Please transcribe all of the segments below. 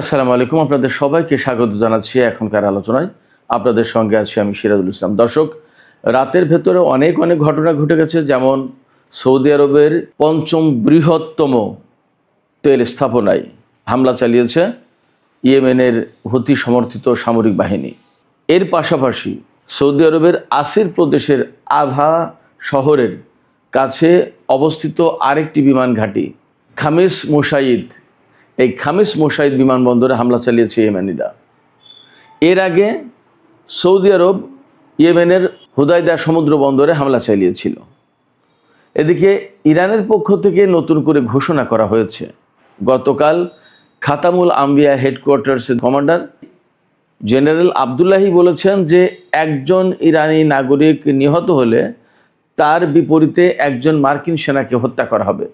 আসসালামু আলাইকুম। আপনাদের সবাইকে স্বাগত জানাচ্ছি এখনকার আলোচনায়। আপনাদের সঙ্গে আছি আমি সিরাজুল ইসলাম। দর্শক, রাতের ভেতরে অনেক ঘটনা ঘটে গেছে। যেমন সৌদি আরবের পঞ্চম বৃহত্তম তেল স্থাপনায় হামলা চালিয়েছে ইয়েমেনের হুতি সমর্থিত সামরিক বাহিনী। এর পাশাপাশি সৌদি আরবের আসির প্রদেশের আভা শহরের কাছে অবস্থিত আরেকটি বিমান ঘাঁটি খামিস মুশাইদ, এই খামিস মুশাইদ বিমানবন্দরে হামলা চালিয়েছে ইয়েমেনিরা। এর আগে সৌদি আরব ইয়েমেনের হুদাইদা সমুদ্র বন্দরে হামলা চালিয়েছিল। এদিকে ইরানের পক্ষ থেকে নতুন করে ঘোষণা করা হয়েছে। গতকাল খাতামুল আম্বিয়া হেডকোয়ার্টার্সের কমান্ডার জেনারেল আবদুল্লাহি বলেছেন যে একজন ইরানি নাগরিক নিহত হলে তার বিপরীতে একজন মার্কিন সেনাকে হত্যা করা হবে।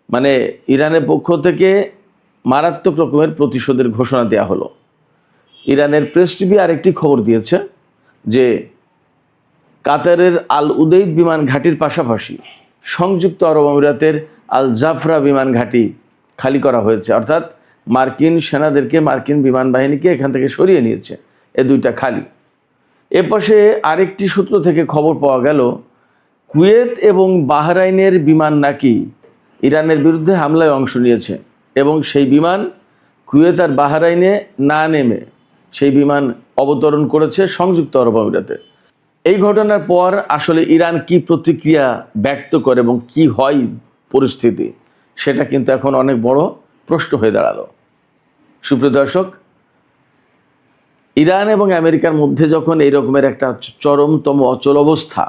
মানে ইরানের পক্ষ থেকে মারাত্মক রকমের প্রতিশোধের ঘোষণা দেওয়া হলো। ইরানের প্রেস টিভি আরেকটি খবর দিয়েছে যে কাতারের আল উদেইদ বিমান ঘাঁটির পাশাপাশি সংযুক্ত আরব আমিরাতের আল জাফরা বিমান ঘাঁটি খালি করা হয়েছে, অর্থাৎ মার্কিন সেনাদেরকে, মার্কিন বিমান বাহিনীকে এখান থেকে সরিয়ে নিয়েছে। এ দুইটা খালি। এ পাশে আরেকটি সূত্র থেকে খবর পাওয়া গেল কুয়েত এবং বাহরাইনের বিমান নাকি ইরানের বিরুদ্ধে হামলায় অংশ নিয়েছে এবং সেই বিমান কুয়েত আর বাহরাইনে না নেমে সেই বিমান অবতরণ করেছে সংযুক্ত আরব আমিরাতে। এই ঘটনার পর আসলে ইরান কি প্রতিক্রিয়া ব্যক্ত করে এবং কি হয় পরিস্থিতি, সেটা কিন্তু এখন অনেক বড় প্রশ্ন হয়ে দাঁড়ালো। সুপ্রিয় দর্শক, ইরান এবং আমেরিকার মধ্যে যখন এই রকমের একটা চরমতম অচল অবস্থা,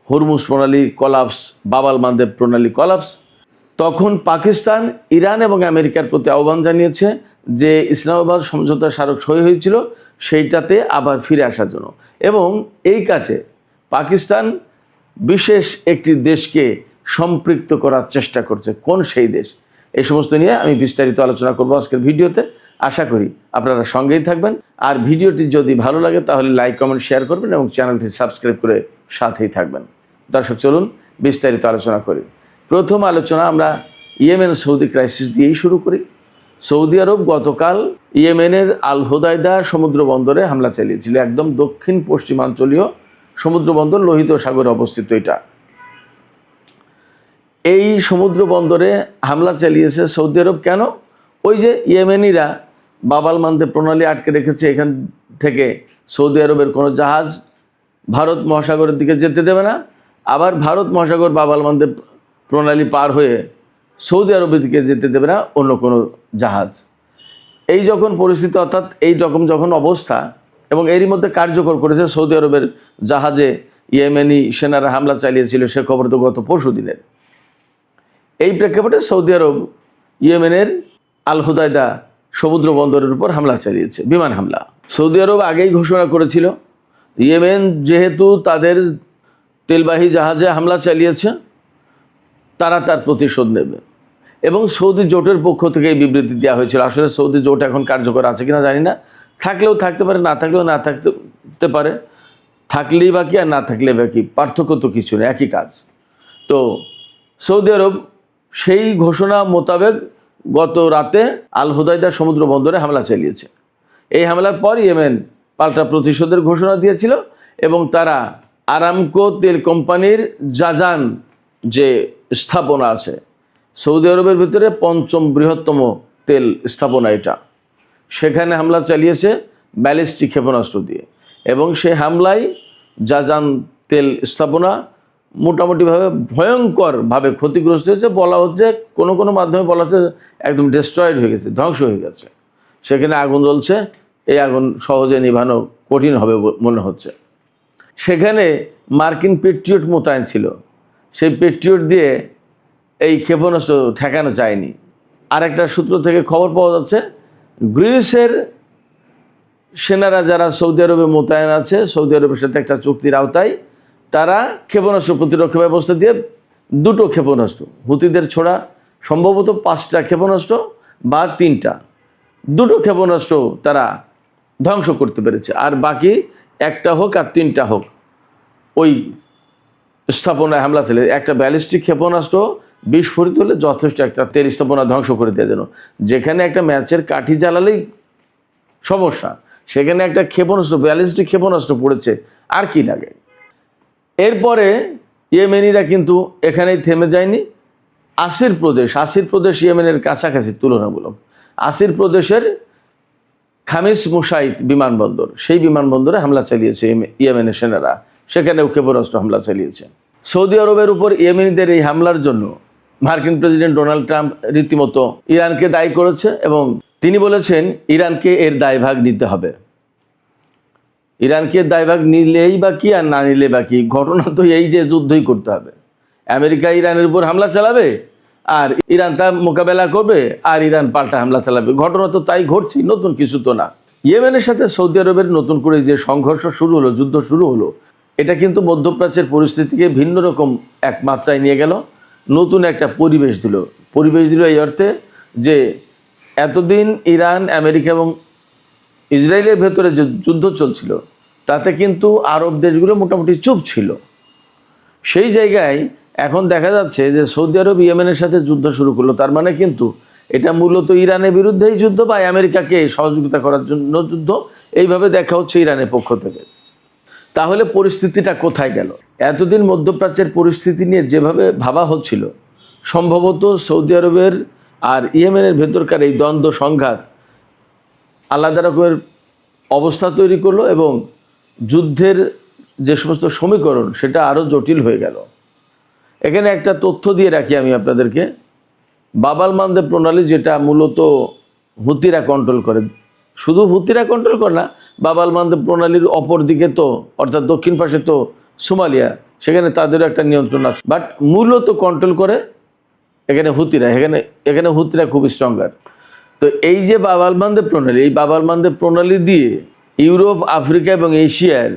হরমুজ প্রণালী কলাপস, বাবাল মান্দেব প্রণালী কলাপস, তখন পাকিস্তান ইরান এবং আমেরিকার প্রতি আহ্বান জানিয়েছে যে ইসলামাবাদ সমঝোতা স্মারক সই হয়েছিল সেইটাতে আবার ফিরে আসার জন্য। এবং এই কাজে পাকিস্তান বিশেষ একটি দেশকে সম্পৃক্ত করার চেষ্টা করছে। কোন সেই দেশ? এই সমস্ত নিয়ে আমি বিস্তারিত আলোচনা করব আজকের ভিডিওতে। আশা করি আপনারা সঙ্গেই থাকবেন। আর ভিডিওটি যদি ভালো লাগে তাহলে লাইক, কমেন্ট, শেয়ার করবেন এবং চ্যানেলটি সাবস্ক্রাইব করে সাথেই থাকবেন। দর্শক, চলুন বিস্তারিত আলোচনা করি। প্রথম আলোচনা আমরা ইয়েমেন সৌদি ক্রাইসিস দিয়েই শুরু করি। সৌদি আরব গতকাল ইয়েমেনের আল হুদাইদা সমুদ্র বন্দরে হামলা চালিয়েছিল। একদম দক্ষিণ পশ্চিমাঞ্চলীয় সমুদ্র বন্দর, লোহিত সাগরে অবস্থিত এটা। এই সমুদ্র বন্দরে হামলা চালিয়েছে সৌদি আরব। কেন? ওই যে ইয়েমেনিরা বাবাল মান্দেব প্রণালী আটকে রেখেছে, এখান থেকে সৌদি আরবের কোনো জাহাজ ভারত মহাসাগরের দিকে যেতে দেবে না, আবার ভারত মহাসাগর বাবাল মান্দেব প্রণালী পার হয়ে সৌদি আরবের দিকে যেতে দেবে না অন্য কোনো জাহাজ। এই যখন পরিস্থিতি, অর্থাৎ এই রকম যখন অবস্থা, এবং এরই মধ্যে কার্যকর করেছে সৌদি আরবের জাহাজে ইয়েমেনি সেনারা হামলা চালিয়েছিল, সে খবর তো গত পরশু দিনের। এই প্রেক্ষাপটে সৌদি আরব ইয়েমেনের আল হুদাইদা সমুদ্র বন্দরের উপর হামলা চালিয়েছে, বিমান হামলা। সৌদি আরব আগেই ঘোষণা করেছিল ইয়েমেন যেহেতু তাদের তেলবাহী জাহাজে হামলা চালিয়েছে, তারা তার প্রতিশোধ নেবে। এবং সৌদি জোটের পক্ষ থেকে এই বিবৃতি দেওয়া হয়েছিল। আসলে সৌদি জোট এখন কার্যকর আছে কিনা জানি না, থাকলেও থাকতে পারে, না থাকলেও না থাকতে পারে। থাকলেই বাকি আর না থাকলে বাকি, পার্থক্য তো কিছু নেই, একই কাজ। তো সৌদি আরব সেই ঘোষণা মোতাবেক গত রাতে আল হুদাইদা সমুদ্র বন্দরে হামলা চালিয়েছে। এই হামলার পর ইয়েমেন পাল্টা প্রতিশোধের ঘোষণা দিয়েছিল এবং তারা আরামকো তেল কোম্পানির জাজান যে স্থাপনা আছে সৌদি আরবের ভিতরে পঞ্চম বৃহত্তম তেল স্থাপনা এটা, সেখানে হামলা চালিয়েছে ব্যালিস্টিক ক্ষেপণাস্ত্র দিয়ে। এবং সেই হামলায় জাজান তেল স্থাপনা মোটামুটিভাবে ভয়ঙ্করভাবে ক্ষতিগ্রস্ত হয়েছে। বলা হচ্ছে, কোনো মাধ্যমে বলা হচ্ছে একদম ডিস্ট্রয়েড হয়ে গেছে, ধ্বংস হয়ে গেছে। সেখানে আগুন জ্বলছে, এই আগুন সহজে নিভানো কঠিন হবে মনে হচ্ছে। সেখানে মার্কিন পেট্রিয়ট মোতায়েন ছিল, সেই পেট্রিয়ট দিয়ে এই ক্ষেপণাস্ত্র ঠেকানো যায়নি। আর একটা সূত্র থেকে খবর পাওয়া যাচ্ছে গ্রিসের সেনারা যারা সৌদি আরবে মোতায়েন আছে, সৌদি আরবের সাথে একটা চুক্তির আওতায় তারা ক্ষেপণাস্ত্র প্রতিরক্ষা ব্যবস্থা দিয়ে দুটো ক্ষেপণাস্ত্র, হুতিদের ছোড়া সম্ভবত 5টা ক্ষেপণাস্ত্র বা 3টা, দুটো ক্ষেপণাস্ত্র তারা ধ্বংস করতে পেরেছে। আর বাকি 1টা হোক আর 3টা হোক ওই স্থাপনায় হামলা চালিয়ে একটা ব্যালিস্টিক ক্ষেপণাস্ত্র বিস্ফোরিত হলে যথেষ্ট একটা তেল স্থাপনা ধ্বংস করে দেওয়ার জন্য। যেখানে একটা ম্যাচের কাঠি জ্বালালেই সমস্যা, সেখানে একটা ক্ষেপণাস্ত্র, ব্যালিস্টিক ক্ষেপণাস্ত্র পড়েছে, আর কি লাগে। এরপরে ইয়েমেনিরা কিন্তু এখানেই থেমে যায়নি। আসির প্রদেশ ইয়েমেনের কাছাকাছি তুলনামূলক। আসির প্রদেশের খামিস মুসাইদ বিমানবন্দর, সেই বিমানবন্দরে হামলা চালিয়েছে ইয়েমেনের সেনারা, সেখানেও ক্ষেপণাস্ত্র হামলা চালিয়েছে। সৌদি আরবের উপর ইয়েমেনিদের এই হামলার জন্য মার্কিন প্রেসিডেন্ট ডোনাল্ড ট্রাম্প রীতিমতো ইরানকে দায়ী করেছে এবং তিনি বলেছেন ইরানকে এর দায়ভাগ নিতে হবে। ইরানকে দায়ভাগ নিলেই বা কি আর না নিলে বা কি, ঘটনা তো এই যে যুদ্ধই করতে হবে। আমেরিকা ইরানের উপর হামলা চালাবে আর ইরান তা মোকাবেলা করবে, আর ইরান পাল্টা হামলা চালাবে। ঘটনা তো তাই ঘটছে, নতুন কিছু তো না। ইয়েমেনের সাথে সৌদি আরবের নতুন করে যে সংঘর্ষ শুরু হলো, যুদ্ধ শুরু হলো, এটা কিন্তু মধ্যপ্রাচ্যের পরিস্থিতিকে ভিন্ন রকম এক মাত্রায় নিয়ে গেল, নতুন একটা পরিবেশ দিল এই অর্থে যে এতদিন ইরান, আমেরিকা এবং ইসরায়েলের ভেতরে যে যুদ্ধ চলছিল তাতে কিন্তু আরব দেশগুলো মোটামুটি চুপ ছিল। সেই জায়গায় এখন দেখা যাচ্ছে যে সৌদি আরব ইয়েমেনের সাথে যুদ্ধ শুরু করলো। তার মানে কিন্তু এটা মূলত ইরানের বিরুদ্ধেই যুদ্ধ বা আমেরিকাকে সহযোগিতা করার জন্য যুদ্ধ, এইভাবে দেখা হচ্ছে ইরানের পক্ষ থেকে। তাহলে পরিস্থিতিটা কোথায় গেল? এতদিন মধ্যপ্রাচ্যের পরিস্থিতি নিয়ে যেভাবে ভাবা হচ্ছিল, সম্ভবত সৌদি আরবের আর ইয়েমেনের ভেতরকার এই দ্বন্দ্ব সংঘাত আলাদা রকমের অবস্থা তৈরি করলো এবং যুদ্ধের যে সমস্ত সমীকরণ সেটা আরও জটিল হয়ে গেল। এখানে একটা তথ্য দিয়ে রাখি আমি আপনাদেরকে। বাবাল মানদেব প্রণালী, যেটা মূলত হুতিরা কন্ট্রোল করে, শুধু হুতিরা কন্ট্রোল করে না, বাবাল মানদেব প্রণালীর অপর দিকে তো অর্থাৎ দক্ষিণ পাশে তো সোমালিয়া, সেখানে তাদেরও একটা নিয়ন্ত্রণ আছে, বাট মূলত কন্ট্রোল করে এখানে হুতিরা। এখানে হুতিরা খুব স্ট্রঙ্গার। তো এই যে বাবাল মানদেব প্রণালী, এই বাবাল মানদেব প্রণালী দিয়ে ইউরোপ, আফ্রিকা এবং এশিয়ার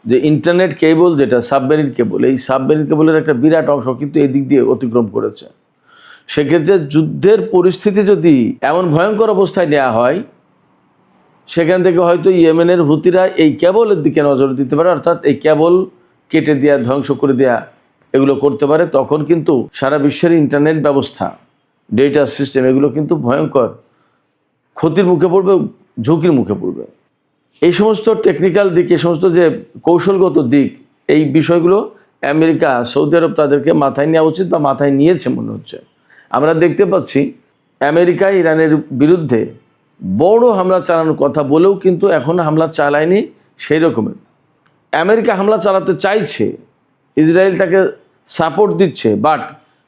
যে ইন্টারনেট কেবল, যেটা সাবমেরিন কেবল, এই সাবমেরিন কেবলের একটা বিরাট অংশ কিন্তু এই দিক দিয়ে অতিক্রম করেছে। সেক্ষেত্রে যুদ্ধের পরিস্থিতি যদি এমন ভয়ঙ্কর অবস্থায় নেওয়া হয়, সেখান থেকে হয়তো ইয়েমেনের হুতিরা এই কেবলের দিকে নজর দিতে পারে, অর্থাৎ এই কেবল কেটে দেওয়া, ধ্বংস করে দেওয়া, এগুলো করতে পারে। তখন কিন্তু সারা বিশ্বের ইন্টারনেট ব্যবস্থা, ডেটা সিস্টেম, এগুলো কিন্তু ভয়ঙ্কর ক্ষতির মুখে পড়বে, ঝুঁকির মুখে পড়বে। এই সমস্ত টেকনিক্যাল দিক, এই সমস্ত যে কৌশলগত দিক, এই বিষয়গুলো আমেরিকা, সৌদি আরব তাদেরকে মাথায় নেওয়া উচিত বা মাথায় নিয়েছে মনে হচ্ছে। আমরা দেখতে পাচ্ছি আমেরিকা ইরানের বিরুদ্ধে বড় হামলা চালানোর কথা বলেও কিন্তু এখনও হামলা চালায়নি সেই রকমের। আমেরিকা হামলা চালাতে চাইছে, ইসরায়েল তাকে সাপোর্ট দিচ্ছে, বাট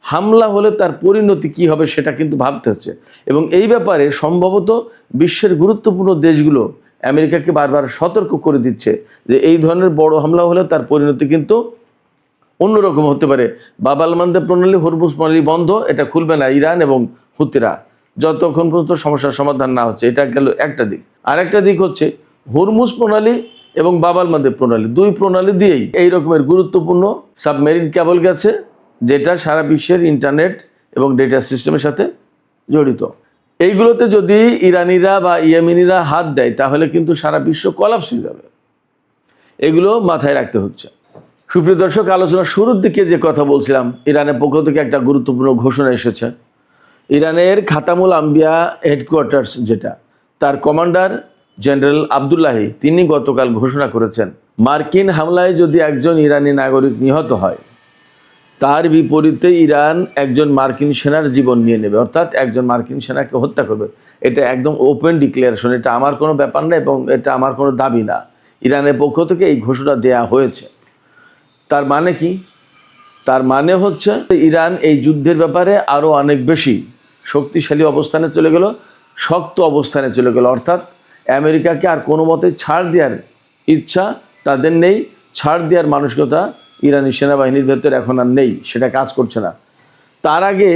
হামলা হলে তার পরিণতি কী হবে সেটা কিন্তু ভাবতে হচ্ছে। এবং এই ব্যাপারে সম্ভবত বিশ্বের গুরুত্বপূর্ণ দেশগুলো আমেরিকাকে বারবার সতর্ক করে দিচ্ছে যে এই ধরনের বড় হামলা হলে তার পরিণতি কিন্তু অন্যরকম হতে পারে। বাবাল মানদেব প্রণালী, হরমুজ প্রণালী বন্ধ, এটা খুলবে না ইরান এবং হুতিরা যতক্ষণ পর্যন্ত সমস্যার সমাধান না হচ্ছে। এটা গেল একটা দিক। আরেকটা দিক হচ্ছে হরমুজ প্রণালী এবং বাবাল মানদেব প্রণালী, দুই প্রণালী দিয়েই এই রকমের গুরুত্বপূর্ণ সাবমেরিন কেবল গেছে, যেটা সারা বিশ্বের ইন্টারনেট এবং ডেটা সিস্টেমের সাথে জড়িত। এইগুলোতে যদি ইরানিরা বা ইয়েমেনিরা হাত দেয় তাহলে কিন্তু সারা বিশ্ব কলাপস হয়ে যাবে। এগুলো মাথায় রাখতে হচ্ছে। সুপ্রিয় দর্শক, আলোচনার শুরুর দিকে যে কথা বলছিলাম, ইরানের পক্ষ থেকে একটা গুরুত্বপূর্ণ ঘোষণা এসেছে। ইরানের খাতামুল আম্বিয়া হেডকোয়ার্টার্স, যেটা তার কমান্ডার জেনারেল আবদুল্লাহি, তিনি গতকাল ঘোষণা করেছেন মার্কিন হামলায় যদি একজন ইরানি নাগরিক নিহত হয়, তার বিপরীতে ইরান একজন মার্কিন সেনার জীবন নিয়ে নেবে, অর্থাৎ একজন মার্কিন সেনাকে হত্যা করবে। এটা একদম ওপেন ডিক্লারেশন, এটা আমার কোনো ব্যাপার না এবং এটা আমার কোনো দাবি না। ইরানের পক্ষ থেকে এই ঘোষণা দেয়া হয়েছে। তার মানে কি? তার মানে হচ্ছে ইরান এই যুদ্ধের ব্যাপারে আরও অনেক বেশি শক্তিশালী অবস্থানে চলে গেল, শক্ত অবস্থানে চলে গেল। অর্থাৎ আমেরিকাকে আর কোনো মতে ছাড় দেওয়ার ইচ্ছা তাদের নেই, ছাড় দেওয়ার মানসিকতা ইরানি সেনাবাহিনীর ভেতরে এখন আর নেই, সেটা কাজ করছে না। তার আগে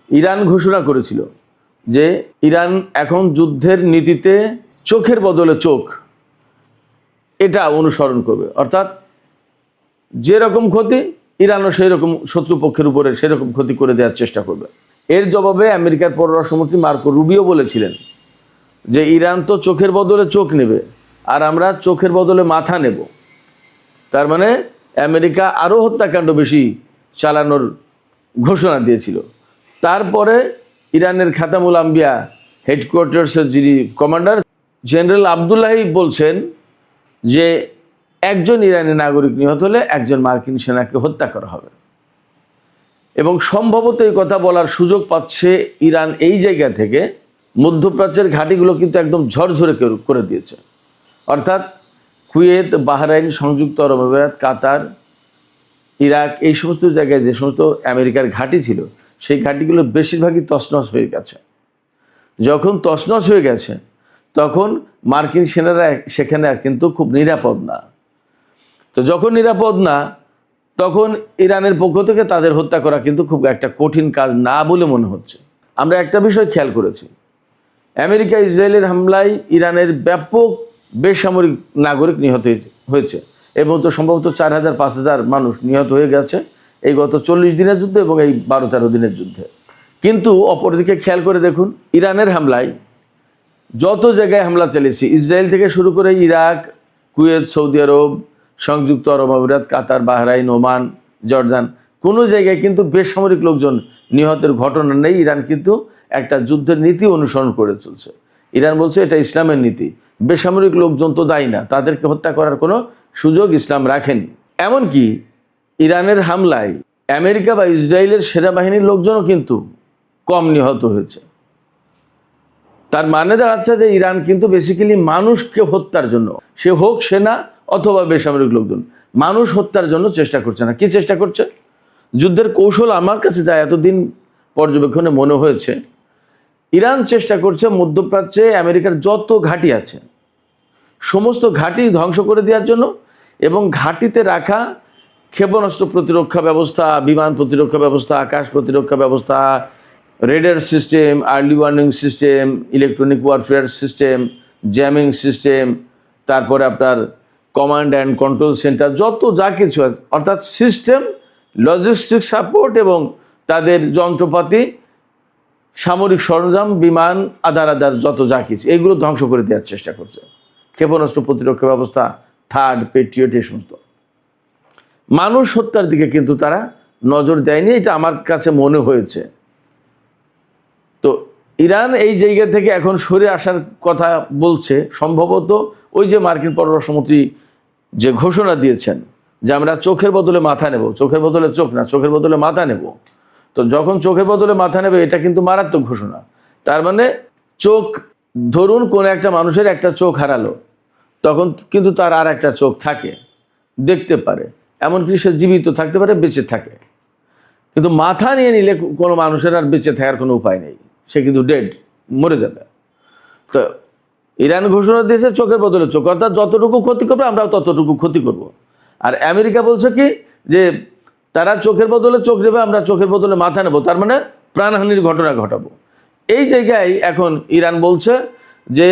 ইরান ঘোষণা করেছিল যে ইরান এখন যুদ্ধের নীতিতে চোখের বদলে চোখ এটা অনুসরণ করবে, অর্থাৎ যেরকম ক্ষতি ইরানও সেই রকম শত্রুপক্ষের উপরে সেরকম ক্ষতি করে দেওয়ার চেষ্টা করবে। এর জবাবে আমেরিকার পররাষ্ট্রমন্ত্রী মার্কো রুবিও বলেছিলেন যে ইরান তো চোখের বদলে চোখ নেবে আর আমরা চোখের বদলে মাথা নেব। তার মানে আমেরিকা আরও হত্যাকাণ্ড বেশি চালানোর ঘোষণা দিয়েছিল। তারপরে ইরানের খাতামুল আম্বিয়া হেডকোয়ার্টার্সের যিনি কমান্ডার জেনারেল আবদুল্লাহি বলছেন যে একজন ইরানি নাগরিক নিহত হলে একজন মার্কিন সেনাকে হত্যা করা হবে। এবং সম্ভবত এই কথা বলার সুযোগ পাচ্ছে ইরান এই জায়গা থেকে মধ্যপ্রাচ্যের ঘাঁটিগুলো কিন্তু একদম ঝরঝরে করে দিয়েছে। অর্থাৎ কুয়েত, বাহরাইন, সংযুক্ত আরব আমিরাত, কাতার, ইরাক, এই সমস্ত জায়গায় যে সমস্ত আমেরিকার ঘাঁটি ছিল সেই ঘাঁটিগুলো বেশিরভাগই তছনছ হয়ে গেছে। যখন তছনছ হয়ে গেছে তখন মার্কিন সেনারা সেখানে কিন্তু খুব নিরাপদ না। তো যখন নিরাপদ না, তখন ইরানের পক্ষ থেকে তাদের হত্যা করা কিন্তু খুব একটা কঠিন কাজ না বলে মনে হচ্ছে। আমরা একটা বিষয় খেয়াল করেছি, আমেরিকা ইসরায়েলের হামলায় ইরানের ব্যাপক বেসামরিক নাগরিক নিহত হয়েছে এবং তো সম্ভবত 4000-5000 মানুষ নিহত হয়ে গেছে এই গত 40 দিনের যুদ্ধে এবং এই 12-13 দিনের যুদ্ধে। কিন্তু অপরদিকে খেয়াল করে দেখুন, ইরানের হামলায় যত জায়গায় হামলা চালিয়েছে, ইসরায়েল থেকে শুরু করে ইরাক, কুয়েত, সৌদি আরব, সংযুক্ত আরব আমিরাত, কাতার, বাহরাইন, ওমান, জর্দান, কোনো জায়গায় কিন্তু বেসামরিক লোকজন নিহতের ঘটনা নেই। ইরান কিন্তু একটা যুদ্ধের নীতি অনুসরণ করে চলছে। ইরান বলছে এটা ইসলামের নীতি, বেসামরিক লোকজন তো দায়ী না, তাদেরকে হত্যা করার কোনো সুযোগ ইসলাম রাখেনি। এমনকি ইরানের হামলায় আমেরিকা বা ইসরায়েলের সেনাবাহিনীর লোকজনও কিন্তু কম নিহত হয়েছে। তার মানে দাঁড়াচ্ছে যে ইরান কিন্তু বেসিক্যালি মানুষকে হত্যার জন্য, সে হোক সেনা অথবা বেসামরিক লোকজন, মানুষ হত্যার জন্য চেষ্টা করছে না। কি চেষ্টা করছে? যুদ্ধের কৌশল আমার কাছে যা এতদিন পর্যবেক্ষণে মনে হয়েছে, ইরান চেষ্টা করছে মধ্যপ্রাচ্যে আমেরিকার যত ঘাঁটি আছে সমস্ত ঘাঁটি ধ্বংস করে দেওয়ার জন্য এবং ঘাঁটিতে রাখা ক্ষেপণাস্ত্র প্রতিরক্ষা ব্যবস্থা, বিমান প্রতিরক্ষা ব্যবস্থা, আকাশ প্রতিরক্ষা ব্যবস্থা, radar system, early warning system, electronic warfare system, jamming system, তারপরে আপনার কমান্ড অ্যান্ড কন্ট্রোল সেন্টার, যত যা কিছু আছে, অর্থাৎ সিস্টেম, লজিস্টিক সাপোর্ট এবং তাদের যন্ত্রপাতি, সামরিক সরঞ্জাম, বিমান, আদার যত যা কিছু, এগুলো ধ্বংস করে দেওয়ার চেষ্টা করছে। ক্ষেপণাস্ত্র প্রতিরক্ষা ব্যবস্থা, থার্ড, পেট্রিয়ট, এই সমস্ত। মানুষ হত্যার দিকে কিন্তু তারা নজর দেয়নি, এটা আমার কাছে মনে হয়েছে। তো ইরান এই জায়গা থেকে এখন সরে আসার কথা বলছে, সম্ভবত ওই যে মার্কিন পররাষ্ট্রমন্ত্রী যে ঘোষণা দিয়েছেন যে আমরা চোখের বদলে মাথা নেব, চোখের বদলে চোখ না, চোখের বদলে মাথা নেব। তো যখন চোখের বদলে মাথা নেবে, এটা কিন্তু মারাত্মক ঘোষণা। তার মানে চোখ, ধরুন কোনো একটা মানুষের একটা চোখ হারালো, তখন কিন্তু তার আর একটা চোখ থাকে, দেখতে পারে, এমনকি সে জীবিত থাকতে পারে, বেঁচে থাকে। কিন্তু মাথা নিয়ে নিলে কোনো মানুষের আর বেঁচে থাকার কোনো উপায় নেই, সে কিন্তু ডেড, মরে যাবে। তো ইরান ঘোষণা দিয়েছে চোখের বদলে চোখ, অর্থাৎ যতটুকু ক্ষতি করবে আমরাও ততটুকু ক্ষতি করব। আর আমেরিকা বলছে কি যে তারা চোখের বদলে চোখ নেবে, আমরা চোখের বদলে মাথা নেব, তার মানে প্রাণহানির ঘটনা ঘটাবো। এই জায়গায় এখন ইরান বলছে যে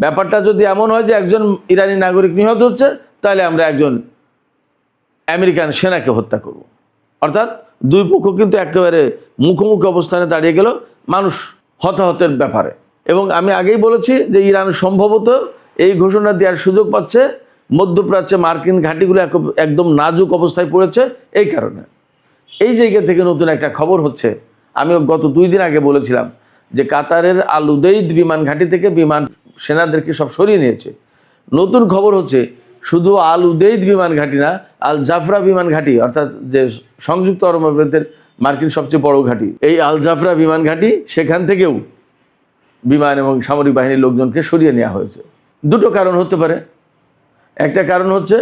ব্যাপারটা যদি এমন হয় যে একজন ইরানি নাগরিক নিহত হচ্ছে, তাহলে আমরা একজন আমেরিকান সেনাকে হত্যা করব। অর্থাৎ দুই পক্ষ কিন্তু একেবারে মুখোমুখি অবস্থানে দাঁড়িয়ে গেল মানুষ হতাহতের ব্যাপারে। এবং আমি আগেই বলেছি যে ইরান সম্ভবত এই ঘোষণা দেওয়ার সুযোগ পাচ্ছে মধ্যপ্রাচ্যে মার্কিন ঘাঁটিগুলো একদম নাজুক অবস্থায় পড়েছে এই কারণে। এই জায়গা থেকে নতুন একটা খবর হচ্ছে, আমি গত 2 দিন আগে বলেছিলাম যে কাতারের আল উদেইদ বিমান ঘাঁটি থেকে বিমান সেনাদেরকে সব সরিয়ে নিয়েছে। নতুন খবর হচ্ছে শুধু আল উদেইদ বিমান ঘাঁটি না, আল জাফরা বিমান ঘাঁটি, অর্থাৎ যে সংযুক্ত আরব আমিরাতের মার্কিন সবচেয়ে বড় ঘাঁটি, এই আল জাফরা বিমান ঘাঁটি, সেখান থেকেও বিমান এবং সামরিক বাহিনীর লোকজনকে সরিয়ে নেওয়া হয়েছে। দুটো কারণ হতে পারে। একটা কারণ হচ্ছে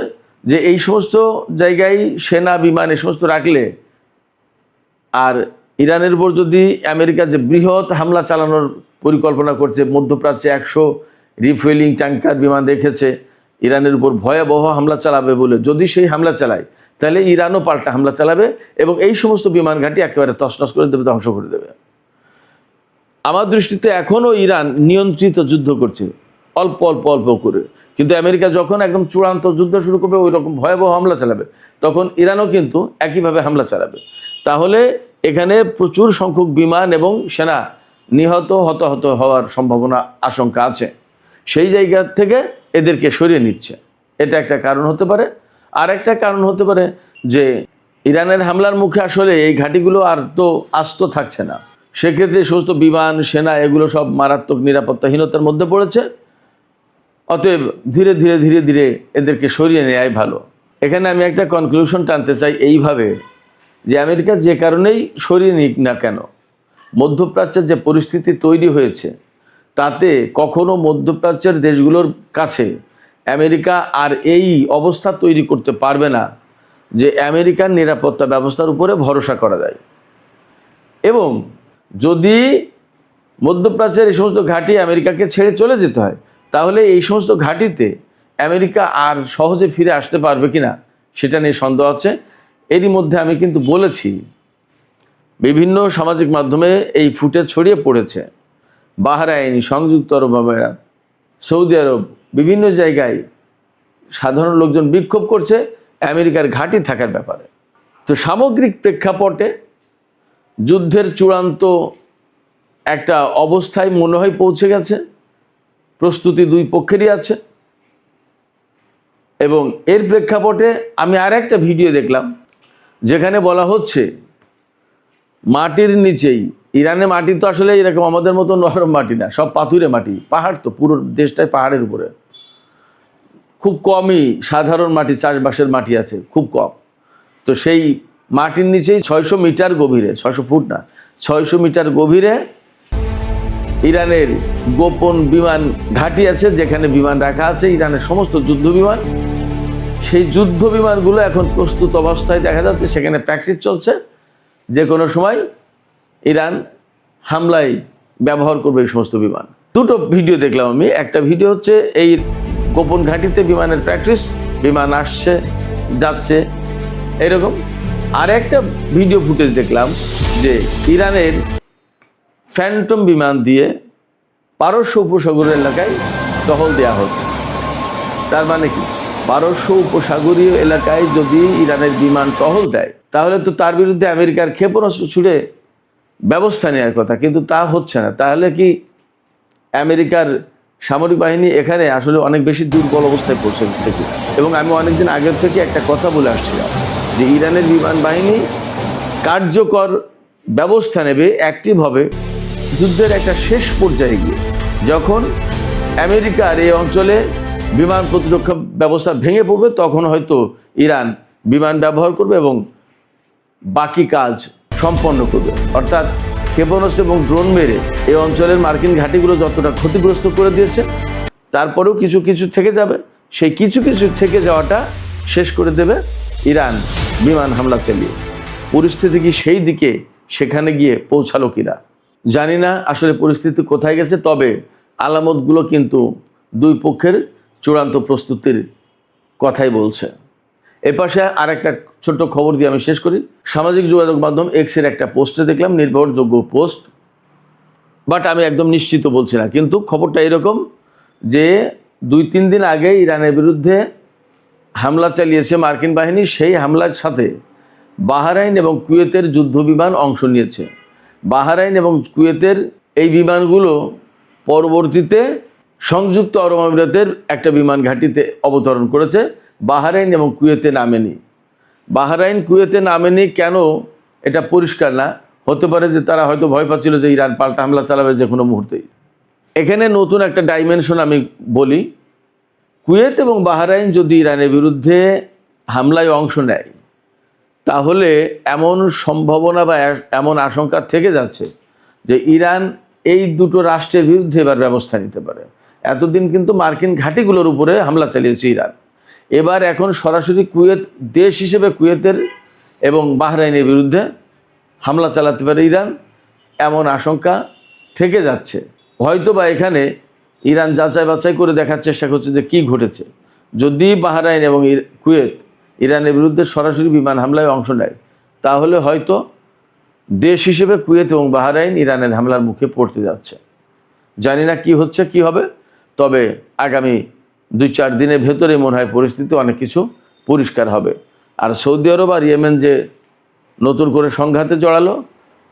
যে এই সমস্ত জায়গায় সেনা, বিমান, এই সমস্ত রাখলে আর ইরানের উপর যদি আমেরিকা যে বৃহৎ হামলা চালানোর পরিকল্পনা করছে, মধ্যপ্রাচ্যে 100 রিফুয়েলিং ট্যাঙ্কার বিমান রেখেছে ইরানের উপর ভয়াবহ হামলা চালাবে বলে, যদি সেই হামলা চালায় তাহলে ইরানও পাল্টা হামলা চালাবে এবং এই সমস্ত বিমান ঘাঁটি একেবারে তছনছ করে দেবে, ধ্বংস করে দেবে। আমার দৃষ্টিতে এখনও ইরান নিয়ন্ত্রিত যুদ্ধ করছে, অল্প অল্প অল্প করে, কিন্তু আমেরিকা যখন একদম চূড়ান্ত যুদ্ধ শুরু করবে, ওই রকম ভয়াবহ হামলা চালাবে, তখন ইরানও কিন্তু একইভাবে হামলা চালাবে। তাহলে এখানে প্রচুর সংখ্যক বিমান এবং সেনা নিহত, হতাহত হওয়ার সম্ভাবনা, আশঙ্কা আছে। সেই জায়গা থেকে এদেরকে সরিয়ে নিচ্ছে, এটা একটা কারণ হতে পারে। আর একটা কারণ হতে পারে যে ইরানের হামলার মুখে আসলে এই ঘাঁটিগুলো আর তো আস্ত থাকছে না। সেক্ষেত্রে সমস্ত বিমান, সেনা এগুলো সব মারাত্মক নিরাপত্তাহীনতার মধ্যে পড়েছে। অতএব ধীরে ধীরে ধীরে ধীরে এদেরকে সরিয়ে নেওয়াই ভালো। এখানে আমি একটা কনক্লুশন টানতে চাই এইভাবে, যে আমেরিকা যে কারণেই সরিয়ে নিক না কেন, মধ্যপ্রাচ্যের যে পরিস্থিতি তৈরি হয়েছে তাতে কখনো মধ্যপ্রাচ্যের দেশগুলোর কাছে আমেরিকা আর এই অবস্থা তৈরি করতে পারবে না যে আমেরিকার নিরাপত্তা ব্যবস্থার উপরে ভরসা করা যায়। এবং যদি মধ্যপ্রাচ্যের এই সমস্ত ঘাঁটি আমেরিকাকে ছেড়ে চলে যেতে হয়, তাহলে এই সমস্ত ঘাঁটিতে আমেরিকা আর সহজে ফিরে আসতে পারবে কিনা সেটা নিয়ে সন্দেহ আছে। এরই মধ্যে আমি কিন্তু বলেছি, বিভিন্ন সামাজিক মাধ্যমে এই ফুটেজ ছড়িয়ে পড়েছে। বাহরাইন, সংযুক্ত আরব আমিরাত, সৌদি আরব, বিভিন্ন জায়গায় সাধারণ লোকজন বিক্ষোভ করছে আমেরিকার ঘাঁটি থাকার ব্যাপারে। তো সামগ্রিক প্রেক্ষাপটে যুদ্ধের চূড়ান্ত একটা অবস্থায় মনে হয় পৌঁছে গেছে। প্রস্তুতি দুই পক্ষেরই আছে। এবং এর প্রেক্ষাপটে আমি আর একটা ভিডিও দেখলাম যেখানে বলা হচ্ছে মাটির নিচেই, ইরানে মাটি তো আসলে এরকম আমাদের মতো নরম মাটি না, সব পাথুরে মাটি, পাহাড় তো, পুরো দেশটাই পাহাড়ের উপরে। খুব কমই সাধারণ মাটি, চাষবাসের মাটি আছে, খুব কম। তো সেই মাটির নিচেই 600 মিটার গভীরে, 600 ফুট না, 600 মিটার গভীরে ইরানের গোপন বিমান ঘাঁটি আছে, যেখানে বিমান রাখা আছে ইরানের সমস্ত যুদ্ধ বিমান। সেই যুদ্ধ বিমানগুলো এখন প্রস্তুত অবস্থায় দেখা যাচ্ছে, সেখানে প্র্যাকটিস চলছে। যে কোনো সময় ইরান হামলায় ব্যবহার করবে এই সমস্ত বিমান। দুটো ভিডিও দেখলাম আমি। একটা ভিডিও হচ্ছে এই গোপন ঘাঁটিতে বিমানের প্র্যাকটিস, বিমান আসছে যাচ্ছে এরকম। আর একটা ভিডিও ফুটেজ দেখলাম যে ইরানের ফ্যান্টম বিমান দিয়ে পারস্য উপসাগর এলাকায় টহল দেওয়া হচ্ছে। তার মানে কি, পারস্য উপসাগরীয় এলাকায় যদি ইরানের বিমান টহল দেয় তাহলে তো তার বিরুদ্ধে আমেরিকার ক্ষেপণাস্ত্র ছুড়ে ব্যবস্থা নেওয়ার কথা, কিন্তু তা হচ্ছে না। তাহলে কি আমেরিকার সামরিক বাহিনী এখানে আসলে অনেক বেশি দুর্বল অবস্থায় পৌঁছে গেছে কি? এবং আমি অনেকদিন আগের থেকে একটা কথা বলে আসছিলাম যে ইরানের বিমান বাহিনী কার্যকর ব্যবস্থা নেবে অ্যাক্টিভ হবে যুদ্ধের একটা শেষ পর্যায়ে গিয়ে, যখন আমেরিকার এই অঞ্চলে বিমান প্রতিরক্ষা ব্যবস্থা ভেঙে পড়বে, তখন হয়তো ইরান বিমান ব্যবহার করবে এবং বাকি কাজ সম্পন্ন করবে। অর্থাৎ ক্ষেপণাস্ত্র এবং ড্রোন মেরে এই অঞ্চলের মার্কিন ঘাঁটিগুলো যতটা ক্ষতিগ্রস্ত করে দিয়েছে, তারপরেও কিছু কিছু থেকে যাবে। সেই কিছু কিছু থেকে যাওয়াটা শেষ করে দেবে ইরান বিমান হামলা চালিয়ে। পরিস্থিতি কি সেই দিকে সেখানে গিয়ে পৌঁছালো কিনা জানি না, আসলে পরিস্থিতি কোথায় গেছে। তবে আলামতগুলো কিন্তু দুই পক্ষের চূড়ান্ত প্রস্তুতির কথাই বলছে। এপাশে আর একটা ছোট্ট খবর দিয়ে আমি শেষ করি। সামাজিক যোগাযোগ মাধ্যম এক্সের একটা পোস্টে দেখলাম, নির্ভরযোগ্য পোস্ট, বাট আমি একদম নিশ্চিত বলছি না, কিন্তু খবরটা এরকম যে 2-3 দিন আগে ইরানের বিরুদ্ধে হামলা চালিয়েছে মার্কিন বাহিনী। সেই হামলার সাথে বাহরাইন এবং কুয়েতের যুদ্ধ বিমান অংশ নিয়েছে। বাহরাইন এবং কুয়েতের এই বিমানগুলো পরবর্তীতে সংযুক্ত আরব আমিরাতের একটা বিমান ঘাঁটিতে অবতরণ করেছে। বাহরাইন এবং কুয়েতে নামেনি। বাহরাইন কুয়েতে নামেনি কেন এটা পরিষ্কার না। হতে পারে যে তারা হয়তো ভয় পাচ্ছিল যে ইরান পাল্টা হামলা চালাবে যে কোনো মুহূর্তেই। এখানে নতুন একটা ডাইমেনশন আমি বলি, কুয়েত এবং বাহরাইন যদি ইরানের বিরুদ্ধে হামলায় অংশ নেয় তাহলে এমন সম্ভাবনা বা এমন আশঙ্কা থেকে যাচ্ছে যে ইরান এই দুটো রাষ্ট্রের বিরুদ্ধে এবার ব্যবস্থা নিতে পারে। এতদিন কিন্তু মার্কিন ঘাঁটিগুলোর উপরে হামলা চালিয়েছে ইরান, এবার এখন সরাসরি কুয়েত দেশ হিসেবে কুয়েতের এবং বাহরাইনের বিরুদ্ধে হামলা চালাতে পারে ইরান, এমন আশঙ্কা থেকে যাচ্ছে। হয়তো বা এখানে ইরান যাচাই বাছাই করে দেখার চেষ্টা করছে যে কী ঘটেছে। যদি বাহরাইন এবং কুয়েত ইরানের বিরুদ্ধে সরাসরি বিমান হামলায় অংশ নেয় তাহলে হয়তো দেশ হিসেবে কুয়েত এবং বাহরাইন ইরানের হামলার মুখে পড়তে যাচ্ছে। জানি না কি হচ্ছে কি হবে, তবে আগামী 2-4 দিনের ভেতরে মনে হয় পরিস্থিতি অনেক কিছু পরিষ্কার হবে। আর সৌদি আরব আর ইয়েমেন যে নতুন করে সংঘাতে জড়ালো,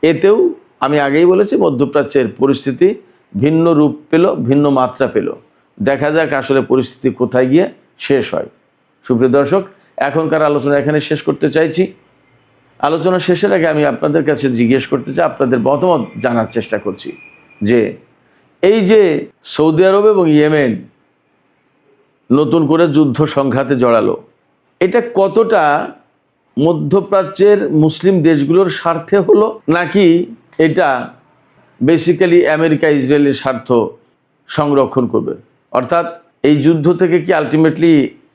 এতেও আমি আগেই বলেছি মধ্যপ্রাচ্যের পরিস্থিতি ভিন্ন রূপ পেল, ভিন্ন মাত্রা পেল। দেখা যাক আসলে পরিস্থিতি কোথায় গিয়ে শেষ হয়। সুপ্রিয় দর্শক, এখনকার আলোচনা এখানে শেষ করতে চাইছি। আলোচনা শেষের আগে আমি আপনাদের কাছে জিজ্ঞেস করতে চাই, আপনাদের মতামত জানার চেষ্টা করছি যে এই যে সৌদি আরব এবং ইয়েমেন নতুন করে যুদ্ধ সংঘাতে জড়ালো, এটা কতটা মধ্যপ্রাচ্যের মুসলিম দেশগুলোর স্বার্থে হলো, নাকি এটা বেসিক্যালি আমেরিকা ইসরায়েলের স্বার্থ সংরক্ষণ করবে? অর্থাৎ এই যুদ্ধ থেকে কি আলটিমেটলি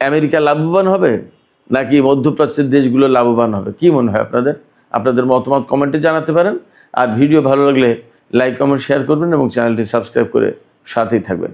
আমেরিকা লাভবান হবে, নাকি মধ্যপ্রাচ্যের দেশগুলো লাভবান হবে? কি মনে হয় আপনাদের? আপনাদের মতামত কমেন্টে জানাতে পারেন। আর ভিডিও ভালো লাগলে লাইক কমেন্ট শেয়ার করবেন এবং চ্যানেলটি সাবস্ক্রাইব করে সাথেই থাকবেন।